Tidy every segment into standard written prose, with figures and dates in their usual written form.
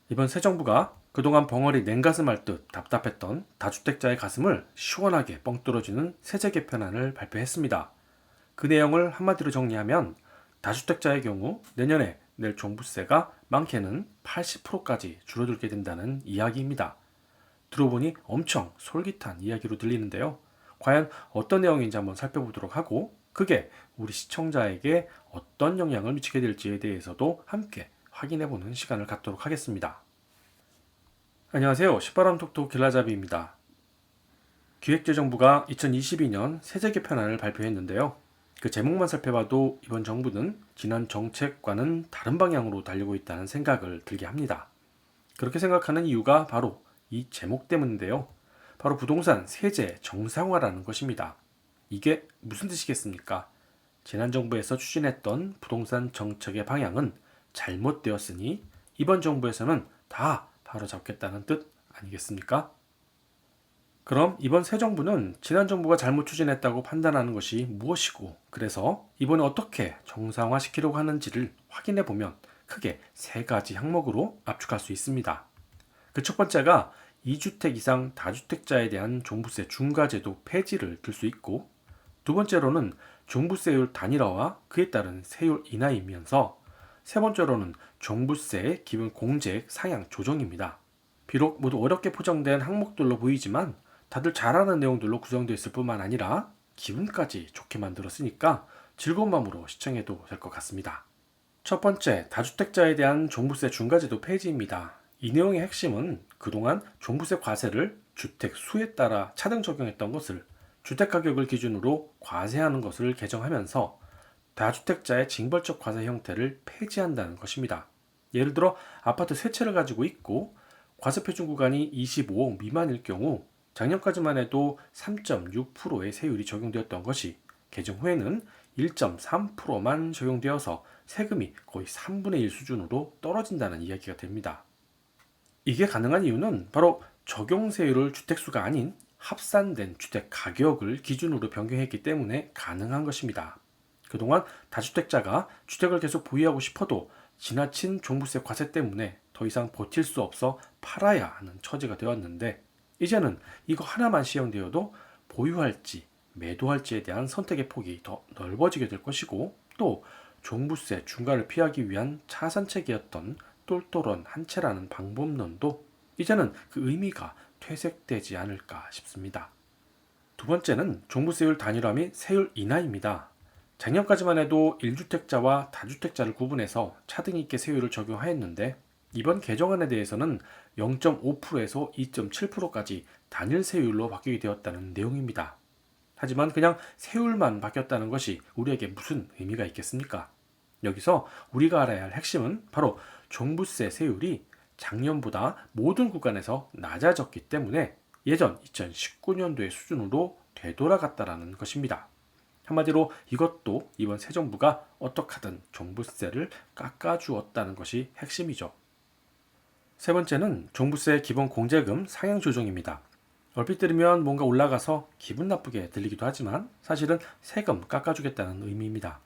이번 새 정부가 그동안 벙어리 냉가슴 앓듯 답답했던 다주택자의 가슴을 시원하게 뻥 뚫어주는 세제 개편안을 발표했습니다. 그 내용을 한마디로 정리하면 다주택자의 경우 내년에 낼 종부세가 많게는 80%까지 줄어들게 된다는 이야기입니다. 들어보니 엄청 솔깃한 이야기로 들리는데요. 과연 어떤 내용인지 한번 살펴보도록 하고 그게 우리 시청자에게 어떤 영향을 미치게 될지에 대해서도 함께 확인해보는 시간을 갖도록 하겠습니다. 안녕하세요. 시바람 톡톡 길라잡이입니다. 기획재정부가 2022년 세제 개편안을 발표했는데요. 그 제목만 살펴봐도 이번 정부는 지난 정책과는 다른 방향으로 달리고 있다는 생각을 들게 합니다. 그렇게 생각하는 이유가 바로 이 제목 때문인데요. 바로 부동산 세제 정상화라는 것입니다. 이게 무슨 뜻이겠습니까? 지난 정부에서 추진했던 부동산 정책의 방향은 잘못되었으니 이번 정부에서는 다 바로잡겠다는 뜻 아니겠습니까? 그럼 이번 새 정부는 지난 정부가 잘못 추진했다고 판단하는 것이 무엇이고 그래서 이번에 어떻게 정상화시키려고 하는지를 확인해 보면 크게 세 가지 항목으로 압축할 수 있습니다. 그 첫 번째가 2주택 이상 다주택자에 대한 종부세 중과제도 폐지를 들 수 있고 두 번째로는 종부세율 단일화와 그에 따른 세율 인하이면서 세 번째로는 종부세의 기본 공제액 상향 조정입니다. 비록 모두 어렵게 포장된 항목들로 보이지만 다들 잘 아는 내용들로 구성되어 있을 뿐만 아니라 기분까지 좋게 만들었으니까 즐거운 마음으로 시청해도 될 것 같습니다. 첫 번째, 다주택자에 대한 종부세 중과제도 폐지입니다. 이 내용의 핵심은 그동안 종부세 과세를 주택 수에 따라 차등 적용했던 것을 주택가격을 기준으로 과세하는 것을 개정하면서 다주택자의 징벌적 과세 형태를 폐지한다는 것입니다. 예를 들어 아파트 세 채를 가지고 있고 과세 표준 구간이 25억 미만일 경우 작년까지만 해도 3.6%의 세율이 적용되었던 것이 개정 후에는 1.3%만 적용되어서 세금이 거의 3분의 1 수준으로 떨어진다는 이야기가 됩니다. 이게 가능한 이유는 바로 적용세율을 주택수가 아닌 합산된 주택 가격을 기준으로 변경했기 때문에 가능한 것입니다. 그동안 다주택자가 주택을 계속 보유하고 싶어도 지나친 종부세 과세 때문에 더 이상 버틸 수 없어 팔아야 하는 처지가 되었는데 이제는 이거 하나만 시행되어도 보유할지 매도할지에 대한 선택의 폭이 더 넓어지게 될 것이고 또 종부세 중과를 피하기 위한 차선책이었던 똘똘한 한 채라는 방법론도 이제는 그 의미가 퇴색되지 않을까 싶습니다. 두 번째는 종부세율 단일화 및 세율 인하입니다. 작년까지만 해도 1주택자와 다주택자를 구분해서 차등 있게 세율을 적용하였는데 이번 개정안에 대해서는 0.5%에서 2.7%까지 단일 세율로 바뀌게 되었다는 내용입니다. 하지만 그냥 세율만 바뀌었다는 것이 우리에게 무슨 의미가 있겠습니까? 여기서 우리가 알아야 할 핵심은 바로 종부세 세율이 작년보다 모든 구간에서 낮아졌기 때문에 예전 2019년도의 수준으로 되돌아갔다라는 것입니다. 한마디로 이것도 이번 새 정부가 어떻게 하든 종부세를 깎아주었다는 것이 핵심이죠. 세 번째는 종부세 기본 공제금 상향 조정입니다. 얼핏 들으면 뭔가 올라가서 기분 나쁘게 들리기도 하지만 사실은 세금 깎아주겠다는 의미입니다.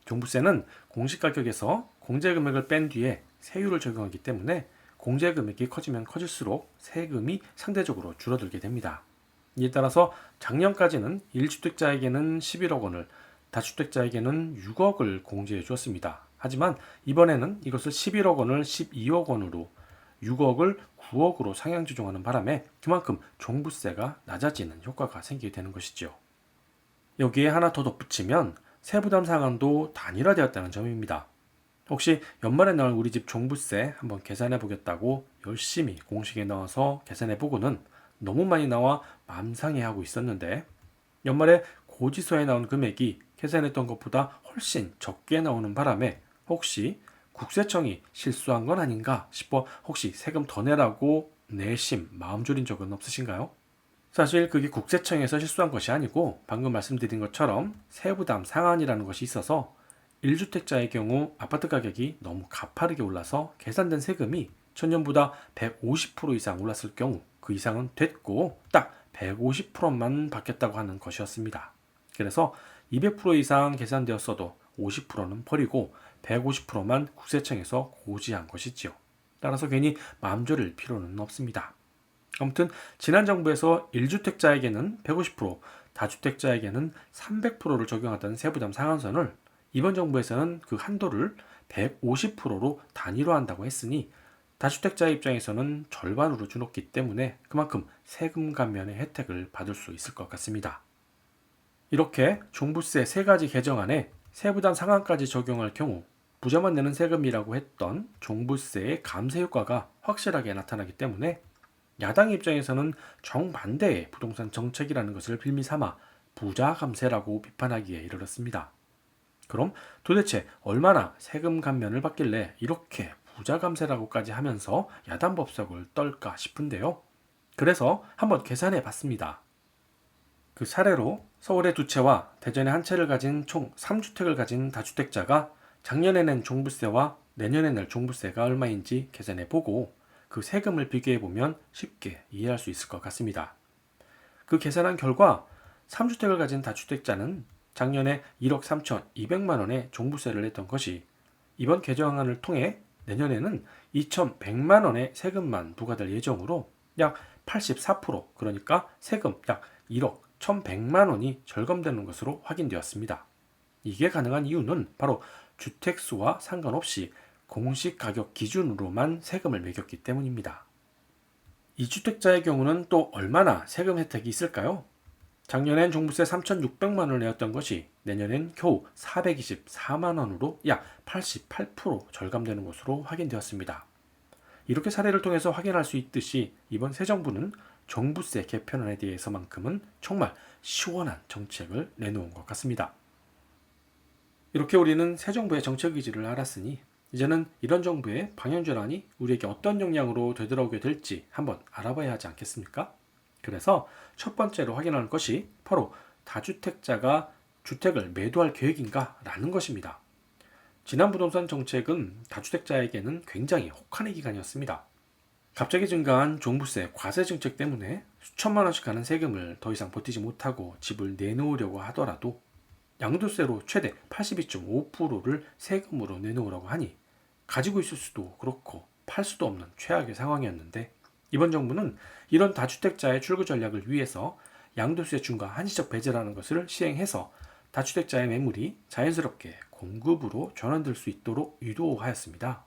종부세는 공시가격에서 공제금액을 뺀 뒤에 세율을 적용하기 때문에 공제금액이 커지면 커질수록 세금이 상대적으로 줄어들게 됩니다. 이에 따라서 작년까지는 1주택자에게는 11억 원을, 다주택자에게는 6억을 공제해 주었습니다. 하지만 이번에는 이것을 11억 원을 12억 원으로 6억을 9억으로 상향 조정하는 바람에 그만큼 종부세가 낮아지는 효과가 생기게 되는 것이죠. 여기에 하나 더 덧붙이면 세부담 상한도 단일화되었다는 점입니다. 혹시 연말에 나올 우리 집 종부세 한번 계산해 보겠다고 열심히 공식에 넣어서 계산해 보고는 너무 많이 나와 맘상해하고 있었는데 연말에 고지서에 나온 금액이 계산했던 것보다 훨씬 적게 나오는 바람에 혹시 국세청이 실수한 건 아닌가 싶어 혹시 세금 더 내라고 내심 마음 졸인 적은 없으신가요? 사실 그게 국세청에서 실수한 것이 아니고 방금 말씀드린 것처럼 세부담 상한이라는 것이 있어서 1주택자의 경우 아파트 가격이 너무 가파르게 올라서 계산된 세금이 전년보다 150% 이상 올랐을 경우 그 이상은 됐고 딱 150%만 받겠다고 하는 것이었습니다. 그래서 200% 이상 계산되었어도 50%는 버리고 150%만 국세청에서 고지한 것이지요. 따라서 괜히 마음 졸일 필요는 없습니다. 아무튼 지난 정부에서 1주택자에게는 150%, 다주택자에게는 300%를 적용하던 세부담 상한선을 이번 정부에서는 그 한도를 150%로 단일화한다고 했으니 다주택자 입장에서는 절반으로 줄었기 때문에 그만큼 세금 감면의 혜택을 받을 수 있을 것 같습니다. 이렇게 종부세 3가지 개정안에 세부담 상한까지 적용할 경우 부자만 내는 세금이라고 했던 종부세의 감세 효과가 확실하게 나타나기 때문에 야당 입장에서는 정반대의 부동산 정책이라는 것을 빌미삼아 부자 감세라고 비판하기에 이르렀습니다. 그럼 도대체 얼마나 세금 감면을 받길래 이렇게 부자 감세라고까지 하면서 야단 법석을 떨까 싶은데요. 그래서 한번 계산해 봤습니다. 그 사례로 서울의 2채와 대전의 1채를 가진 총 3주택을 가진 다주택자가 작년에 낸 종부세와 내년에 낼 종부세가 얼마인지 계산해 보고 그 세금을 비교해 보면 쉽게 이해할 수 있을 것 같습니다. 그 계산한 결과 3주택을 가진 다주택자는 작년에 1억 3,200만 원의 종부세를 냈던 것이 이번 개정안을 통해 내년에는 2,100만 원의 세금만 부과될 예정으로 약 84%, 그러니까 세금 약 1억 1,100만 원이 절감되는 것으로 확인되었습니다. 이게 가능한 이유는 바로 주택수와 상관없이 공시 가격 기준으로만 세금을 매겼기 때문입니다. 2주택자의 경우는 또 얼마나 세금 혜택이 있을까요? 작년엔 종부세 3,600만 원을 내었던 것이 내년엔 겨우 424만 원으로 약 88% 절감되는 것으로 확인되었습니다. 이렇게 사례를 통해서 확인할 수 있듯이 이번 새 정부는 종부세 개편안에 대해서만큼은 정말 시원한 정책을 내놓은 것 같습니다. 이렇게 우리는 새 정부의 정책 의지를 알았으니 이제는 이런 정부의 방향전환이 우리에게 어떤 영향으로 되돌아오게 될지 한번 알아봐야 하지 않겠습니까? 그래서 첫 번째로 확인하는 것이 바로 다주택자가 주택을 매도할 계획인가 라는 것입니다. 지난 부동산 정책은 다주택자에게는 굉장히 혹한의 기간이었습니다. 갑자기 증가한 종부세 과세 정책 때문에 수천만 원씩 가는 세금을 더 이상 버티지 못하고 집을 내놓으려고 하더라도 양도세로 최대 82.5%를 세금으로 내놓으라고 하니 가지고 있을 수도 그렇고 팔 수도 없는 최악의 상황이었는데 이번 정부는 이런 다주택자의 출구 전략을 위해서 양도세 중과 한시적 배제라는 것을 시행해서 다주택자의 매물이 자연스럽게 공급으로 전환될 수 있도록 유도하였습니다.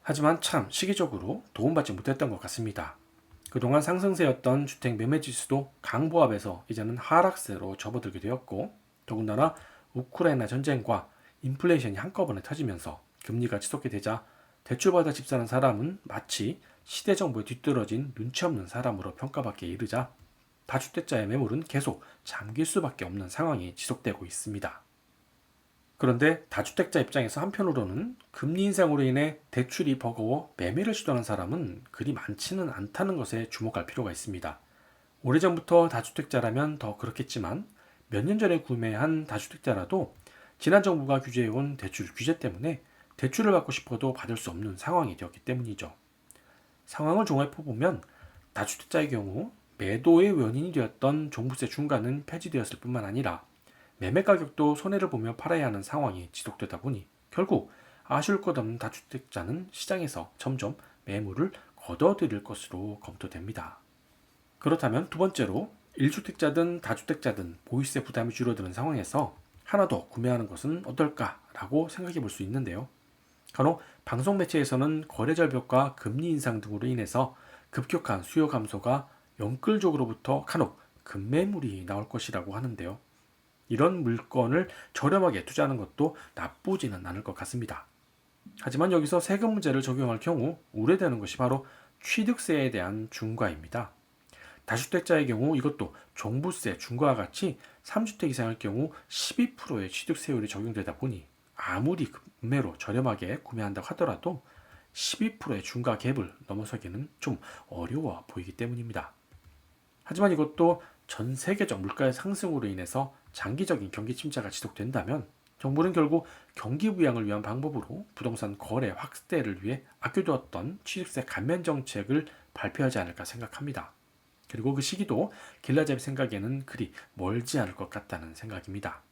하지만 참 시기적으로 도움받지 못했던 것 같습니다. 그동안 상승세였던 주택 매매지수도 강보합에서 이제는 하락세로 접어들게 되었고 더군다나 우크라이나 전쟁과 인플레이션이 한꺼번에 터지면서 금리가 치솟게 되자 대출받아 집 사는 사람은 마치 시대정부에 뒤떨어진 눈치 없는 사람으로 평가받게 이르자 다주택자의 매물은 계속 잠길 수밖에 없는 상황이 지속되고 있습니다. 그런데 다주택자 입장에서 한편으로는 금리 인상으로 인해 대출이 버거워 매매를 시도하는 사람은 그리 많지는 않다는 것에 주목할 필요가 있습니다. 오래전부터 다주택자라면 더 그렇겠지만 몇 년 전에 구매한 다주택자라도 지난 정부가 규제해온 대출 규제 때문에 대출을 받고 싶어도 받을 수 없는 상황이 되었기 때문이죠. 상황을 종합해보면 다주택자의 경우 매도의 원인이 되었던 종부세 중과는 폐지되었을 뿐만 아니라 매매 가격도 손해를 보며 팔아야 하는 상황이 지속되다 보니 결국 아쉬울 것 없는 다주택자는 시장에서 점점 매물을 걷어들일 것으로 검토됩니다. 그렇다면 두 번째로 1주택자든 다주택자든 보유세 부담이 줄어드는 상황에서 하나 더 구매하는 것은 어떨까라고 생각해 볼 수 있는데요. 간혹 방송 매체에서는 거래 절벽과 금리 인상 등으로 인해서 급격한 수요 감소가 연끌 쪽으로부터 간혹 급매물이 나올 것이라고 하는데요. 이런 물건을 저렴하게 투자하는 것도 나쁘지는 않을 것 같습니다. 하지만 여기서 세금 문제를 적용할 경우 우려되는 것이 바로 취득세에 대한 중과입니다. 다주택자의 경우 이것도 종부세 중과와 같이 3주택 이상의 경우 12%의 취득세율이 적용되다 보니 아무리 구매로 저렴하게 구매한다고 하더라도 12%의 중과 갭을 넘어서기는 좀 어려워 보이기 때문입니다. 하지만 이것도 전 세계적 물가의 상승으로 인해서 장기적인 경기 침체가 지속된다면 정부는 결국 경기 부양을 위한 방법으로 부동산 거래 확대를 위해 아껴두었던 취득세 감면 정책을 발표하지 않을까 생각합니다. 그리고 그 시기도 길라잡이 생각에는 그리 멀지 않을 것 같다는 생각입니다.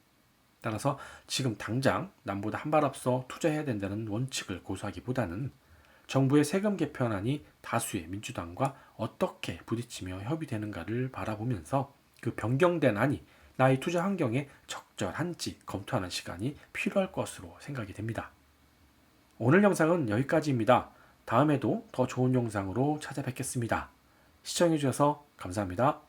따라서 지금 당장 남보다 한 발 앞서 투자해야 된다는 원칙을 고수하기보다는 정부의 세금 개편안이 다수의 민주당과 어떻게 부딪히며 협의되는가를 바라보면서 그 변경된 안이 나의 투자 환경에 적절한지 검토하는 시간이 필요할 것으로 생각이 됩니다. 오늘 영상은 여기까지입니다. 다음에도 더 좋은 영상으로 찾아뵙겠습니다. 시청해주셔서 감사합니다.